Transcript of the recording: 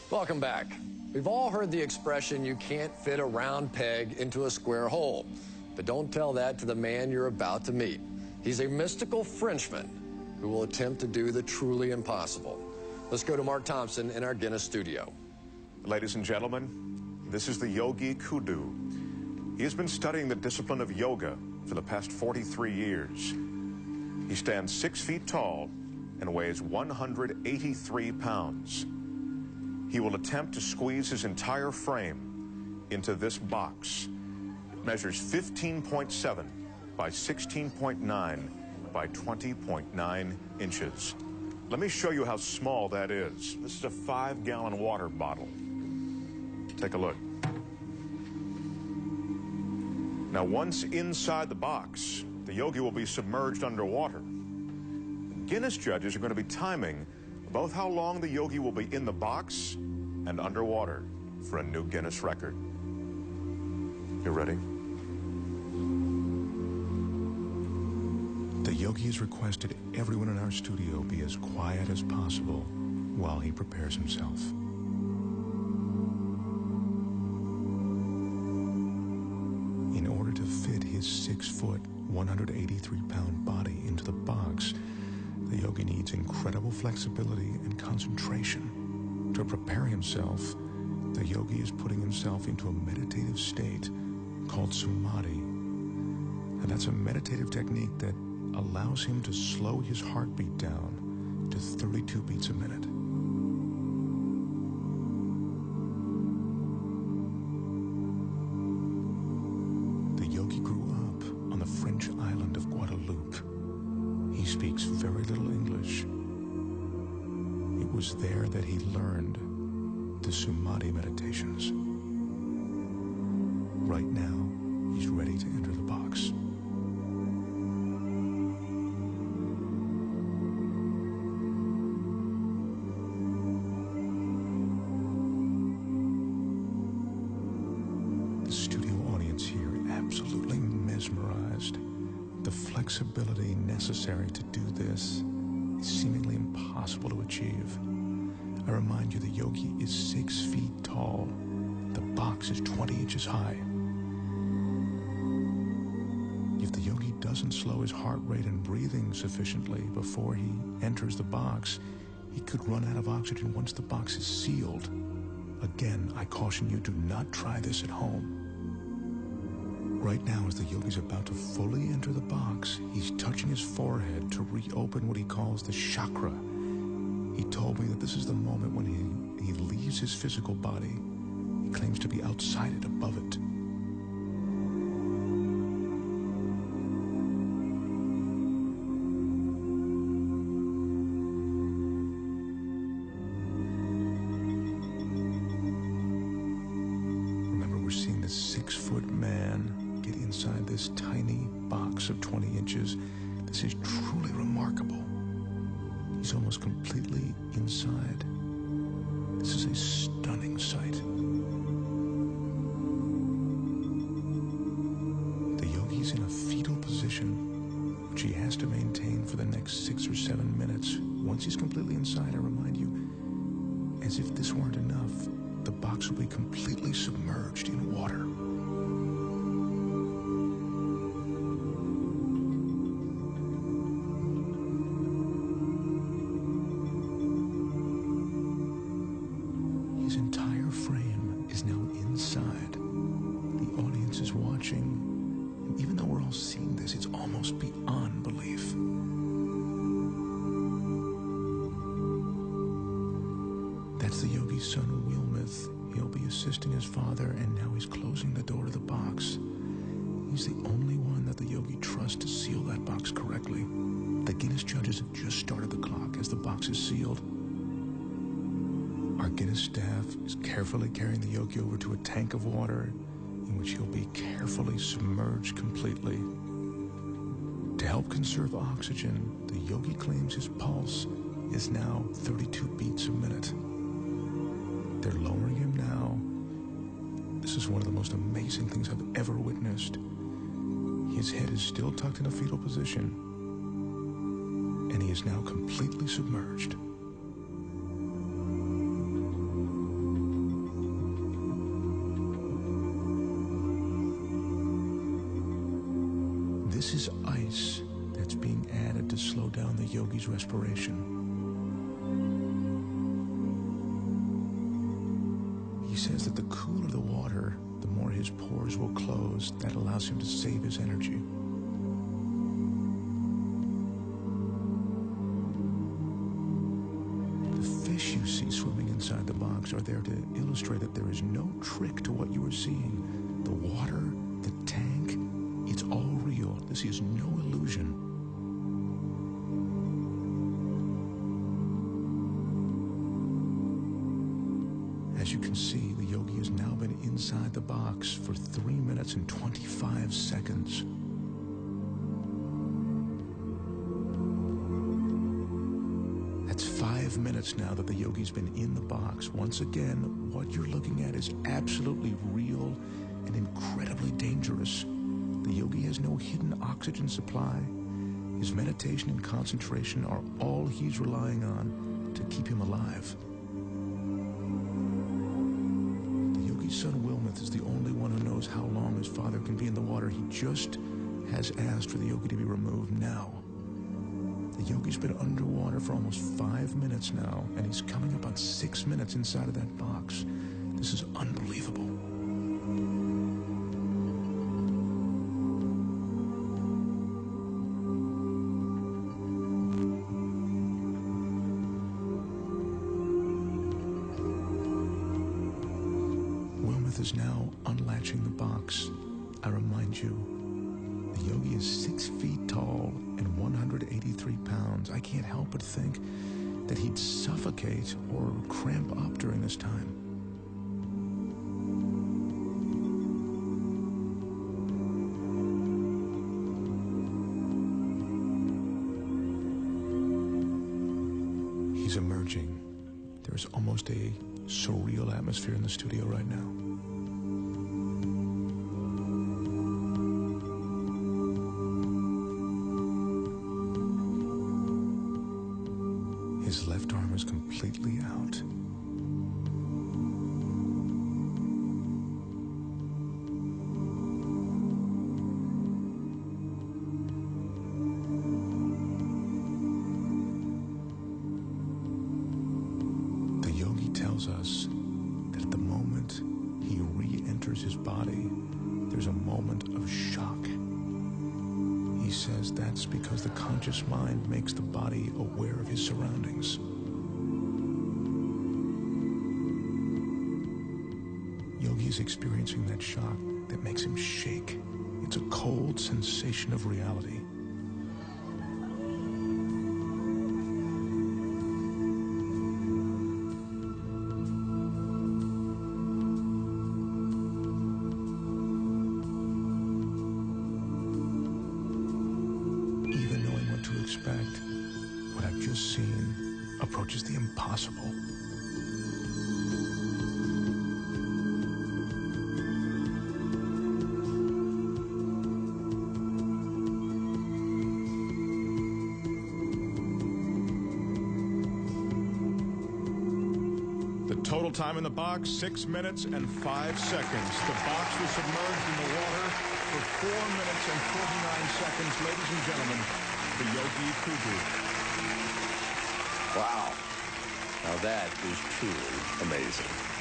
Welcome back. We've all heard the expression, you can't fit a round peg into a square hole. But don't tell that to the man you're about to meet. He's a mystical Frenchman who will attempt to do the truly impossible. Let's go to Mark Thompson in our Guinness studio. Ladies and gentlemen, this is the Yogi Kudu. He has been studying the discipline of yoga for the past 43 years. He stands 6 feet tall and weighs 183 pounds. He will attempt to squeeze his entire frame into this box. It measures 15.7 by 16.9 by 20.9 inches. Let me show you how small that is. This is a 5-gallon water bottle. Take a look. Now, once inside the box, the yogi will be submerged underwater. Guinness judges are going to be timing both how long the yogi will be in the box and underwater for a new Guinness record. You ready? The yogi has requested everyone in our studio be as quiet as possible while he prepares himself. In order to fit his 6-foot, 183-pound body into the box, the yogi needs incredible flexibility and concentration. To prepare himself, the yogi is putting himself into a meditative state called samadhi. And that's a meditative technique that allows him to slow his heartbeat down to 32 beats a minute. The yogi grew up on the French island of Guadeloupe. He speaks very little English. It was there that he learned the samadhi meditations. Right now, he's ready to enter the box. The studio audience here absolutely mesmerized. The flexibility necessary to do this is seemingly impossible to achieve. I remind you, the yogi is 6 feet tall. The box is 20 inches high. If the yogi doesn't slow his heart rate and breathing sufficiently before he enters the box, he could run out of oxygen once the box is sealed. Again, I caution you, do not try this at home. Right now, as the yogi's about to fully enter the box, he's touching his forehead to reopen what he calls the chakra. He told me that this is the moment when he leaves his physical body. He claims to be outside it, above it. Remember, we're seeing this 6-foot man get inside this tiny box of 20 inches. This is truly remarkable. He's almost completely inside. This is a stunning sight. The yogi's in a fetal position, which he has to maintain for the next 6 or 7 minutes. Once he's completely inside, I remind you, as if this weren't enough, the box will be completely submerged in water. His entire frame is now inside. The audience is watching, and even though we're all seeing this, it's almost beyond belief. That's the yogi's son, Wilmeth. He'll be assisting his father, and now he's closing the door to the box. He's the only one that the yogi trusts to seal that box correctly. The Guinness judges have just started the clock as the box is sealed. Our Guinness staff is carefully carrying the yogi over to a tank of water in which he'll be carefully submerged completely. To help conserve oxygen, the yogi claims his pulse is now 32 beats a minute. They're lowering him now. This is one of the most amazing things I've ever witnessed. His head is still tucked in a fetal position, and he is now completely submerged. This is ice that's being added to slow down the yogi's respiration. He says that the cooler the water, the more his pores will close. That allows him to save his energy. The fish you see swimming inside the box are there to illustrate that there is no trick to what you are seeing. The water, the tank, it's all real. This is no illusion. As you can see, the yogi has now been inside the box for 3 minutes and 25 seconds. That's 5 minutes now that the yogi's been in the box. Once again, what you're looking at is absolutely real and incredibly dangerous. The yogi has no hidden oxygen supply. His meditation and concentration are all he's relying on to keep him alive. His son Wilmuth is the only one who knows how long his father can be in the water. He just has asked for the yogi to be removed now. The yogi's been underwater for almost 5 minutes now, and he's coming up on 6 minutes inside of that box. This is unbelievable. Is now unlatching the box. I remind you, the yogi is 6 feet tall and 183 pounds. I can't help but think that he'd suffocate or cramp up during this time. He's emerging. There's almost a surreal atmosphere in the studio right now. His left arm is completely out. The yogi tells us that at the moment he re-enters his body, there's a moment of shock. He says that's because the conscious mind makes the body aware of his surroundings. Yogi is experiencing that shock that makes him shake. It's a cold sensation of reality. Expect, what I've just seen approaches the impossible. The total time in the box, 6 minutes and 5 seconds. The box was submerged in the water for 4 minutes and 49 seconds. Ladies and gentlemen, the Yogi Kudu. Wow. Now that is truly amazing.